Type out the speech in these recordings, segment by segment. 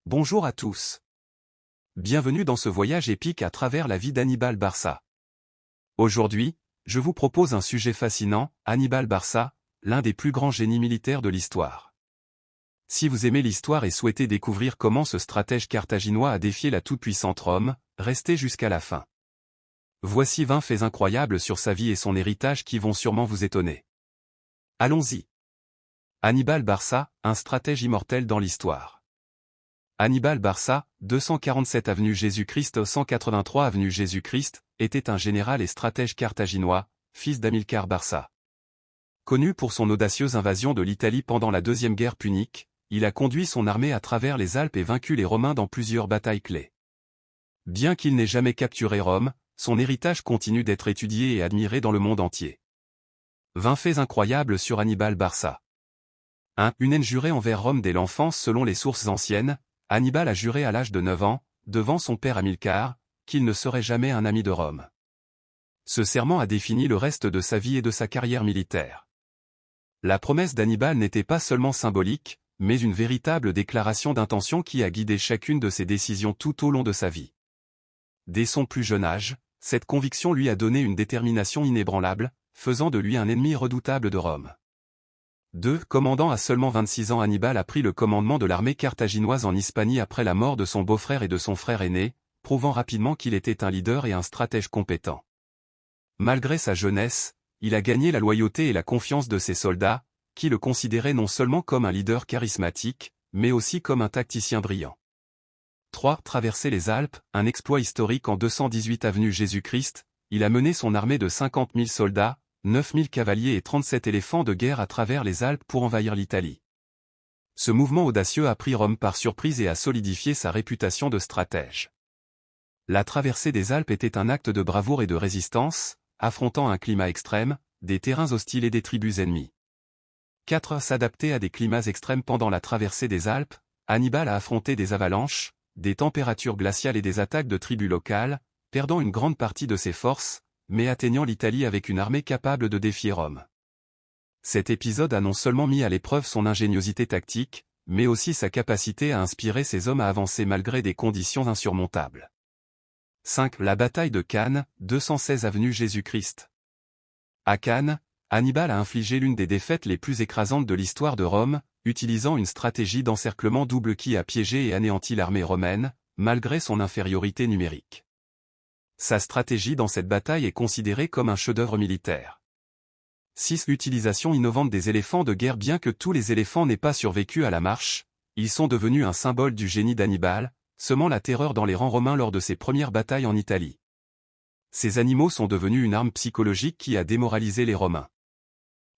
Bonjour à tous. Bienvenue dans ce voyage épique à travers la vie d'Hannibal Barca. Aujourd'hui, je vous propose un sujet fascinant, Hannibal Barca, l'un des plus grands génies militaires de l'histoire. Si vous aimez l'histoire et souhaitez découvrir comment ce stratège carthaginois a défié la toute-puissante Rome, restez jusqu'à la fin. Voici 20 faits incroyables sur sa vie et son héritage qui vont sûrement vous étonner. Allons-y. Hannibal Barca, un stratège immortel dans l'histoire. Hannibal Barca, 247 avenue Jésus-Christ 183 avenue Jésus-Christ, était un général et stratège carthaginois, fils d'Hamilcar Barca. Connu pour son audacieuse invasion de l'Italie pendant la Deuxième Guerre punique, il a conduit son armée à travers les Alpes et vaincu les Romains dans plusieurs batailles clés. Bien qu'il n'ait jamais capturé Rome, son héritage continue d'être étudié et admiré dans le monde entier. 20 faits incroyables sur Hannibal Barca. 1. Une haine jurée envers Rome dès l'enfance. Selon les sources anciennes, Hannibal a juré à l'âge de 9 ans, devant son père Hamilcar, qu'il ne serait jamais un ami de Rome. Ce serment a défini le reste de sa vie et de sa carrière militaire. La promesse d'Hannibal n'était pas seulement symbolique, mais une véritable déclaration d'intention qui a guidé chacune de ses décisions tout au long de sa vie. Dès son plus jeune âge, cette conviction lui a donné une détermination inébranlable, faisant de lui un ennemi redoutable de Rome. 2. Commandant à seulement 26 ans, Hannibal a pris le commandement de l'armée carthaginoise en Hispanie après la mort de son beau-frère et de son frère aîné, prouvant rapidement qu'il était un leader et un stratège compétent. Malgré sa jeunesse, il a gagné la loyauté et la confiance de ses soldats, qui le considéraient non seulement comme un leader charismatique, mais aussi comme un tacticien brillant. 3. Traverser les Alpes, un exploit historique en 218 avenue Jésus-Christ, il a mené son armée de 50 000 soldats, 9 000 cavaliers et 37 éléphants de guerre à travers les Alpes pour envahir l'Italie. Ce mouvement audacieux a pris Rome par surprise et a solidifié sa réputation de stratège. La traversée des Alpes était un acte de bravoure et de résistance, affrontant un climat extrême, des terrains hostiles et des tribus ennemies. 4. S'adapter à des climats extrêmes. Pendant la traversée des Alpes, Hannibal a affronté des avalanches, des températures glaciales et des attaques de tribus locales, perdant une grande partie de ses forces, mais atteignant l'Italie avec une armée capable de défier Rome. Cet épisode a non seulement mis à l'épreuve son ingéniosité tactique, mais aussi sa capacité à inspirer ses hommes à avancer malgré des conditions insurmontables. 5. La bataille de Cannes, 216 avenue Jésus-Christ. À Cannes, Hannibal a infligé l'une des défaites les plus écrasantes de l'histoire de Rome, utilisant une stratégie d'encerclement double qui a piégé et anéanti l'armée romaine, malgré son infériorité numérique. Sa stratégie dans cette bataille est considérée comme un chef-d'œuvre militaire. 6. L'utilisation innovante des éléphants de guerre. Bien que tous les éléphants n'aient pas survécu à la marche, ils sont devenus un symbole du génie d'Hannibal, semant la terreur dans les rangs romains lors de ses premières batailles en Italie. Ces animaux sont devenus une arme psychologique qui a démoralisé les Romains.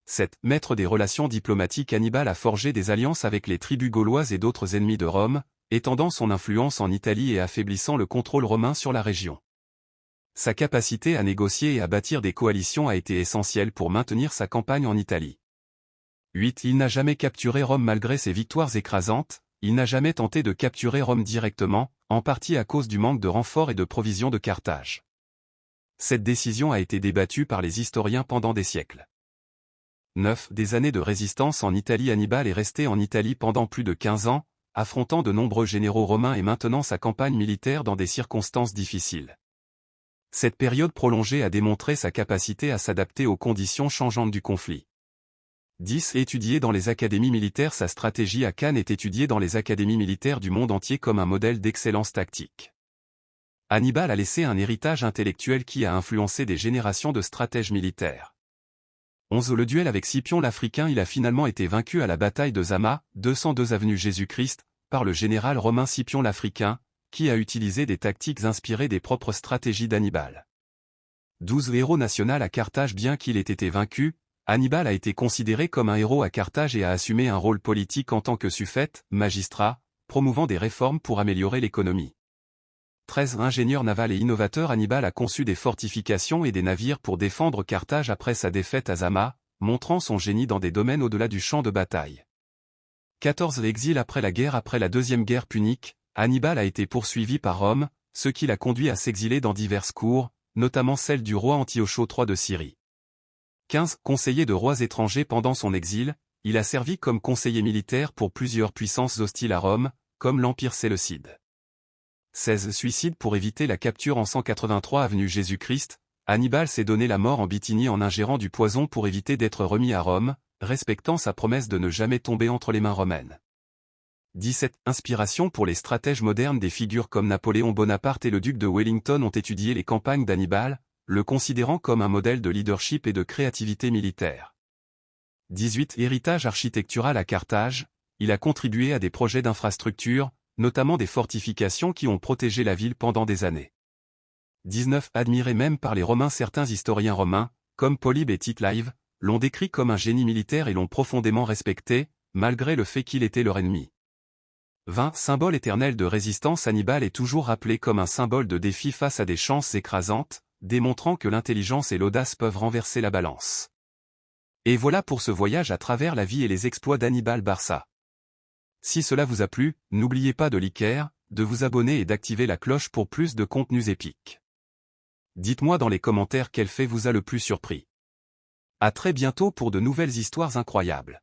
7. Maître des relations diplomatiques. Hannibal a forgé des alliances avec les tribus gauloises et d'autres ennemis de Rome, étendant son influence en Italie et affaiblissant le contrôle romain sur la région. Sa capacité à négocier et à bâtir des coalitions a été essentielle pour maintenir sa campagne en Italie. 8. Il n'a jamais capturé Rome malgré ses victoires écrasantes, il n'a jamais tenté de capturer Rome directement, en partie à cause du manque de renforts et de provisions de Carthage. Cette décision a été débattue par les historiens pendant des siècles. 9. Des années de résistance en Italie. Hannibal est resté en Italie pendant plus de 15 ans, affrontant de nombreux généraux romains et maintenant sa campagne militaire dans des circonstances difficiles. Cette période prolongée a démontré sa capacité à s'adapter aux conditions changeantes du conflit. 10. Étudié dans les académies militaires. Sa stratégie à Cannes est étudiée dans les académies militaires du monde entier comme un modèle d'excellence tactique. Hannibal a laissé un héritage intellectuel qui a influencé des générations de stratèges militaires. 11. Le duel avec Scipion l'Africain. Il a finalement été vaincu à la bataille de Zama, 202 avenue Jésus-Christ, par le général romain Scipion l'Africain, qui a utilisé des tactiques inspirées des propres stratégies d'Hannibal. 12. Héros national à Carthage. Bien qu'il ait été vaincu, Hannibal a été considéré comme un héros à Carthage et a assumé un rôle politique en tant que suffète, magistrat, promouvant des réformes pour améliorer l'économie. 13. Ingénieur naval et innovateur. Hannibal a conçu des fortifications et des navires pour défendre Carthage après sa défaite à Zama, montrant son génie dans des domaines au-delà du champ de bataille. 14. L'exil après la guerre. Après la Deuxième Guerre punique, Hannibal a été poursuivi par Rome, ce qui l'a conduit à s'exiler dans diverses cours, notamment celle du roi Antioche III de Syrie. 15. Conseiller de rois étrangers. Pendant son exil, il a servi comme conseiller militaire pour plusieurs puissances hostiles à Rome, comme l'Empire séleucide. 16 suicide pour éviter la capture en 183 avenue Jésus-Christ. Hannibal s'est donné la mort en Bithynie en ingérant du poison pour éviter d'être remis à Rome, respectant sa promesse de ne jamais tomber entre les mains romaines. 17 Inspiration pour les stratèges modernes. Des figures comme Napoléon Bonaparte et le duc de Wellington ont étudié les campagnes d'Hannibal, le considérant comme un modèle de leadership et de créativité militaire. 18 Héritage architectural à Carthage. Il a contribué à des projets d'infrastructures, notamment des fortifications qui ont protégé la ville pendant des années. 19 Admiré même par les Romains. Certains historiens romains, comme Polybe et Tite-Live, l'ont décrit comme un génie militaire et l'ont profondément respecté, malgré le fait qu'il était leur ennemi. 20 Symbole éternel de résistance. Hannibal est toujours rappelé comme un symbole de défi face à des chances écrasantes, démontrant que l'intelligence et l'audace peuvent renverser la balance. Et voilà pour ce voyage à travers la vie et les exploits d'Hannibal Barca. Si cela vous a plu, n'oubliez pas de liker, de vous abonner et d'activer la cloche pour plus de contenus épiques. Dites-moi dans les commentaires quel fait vous a le plus surpris. À très bientôt pour de nouvelles histoires incroyables.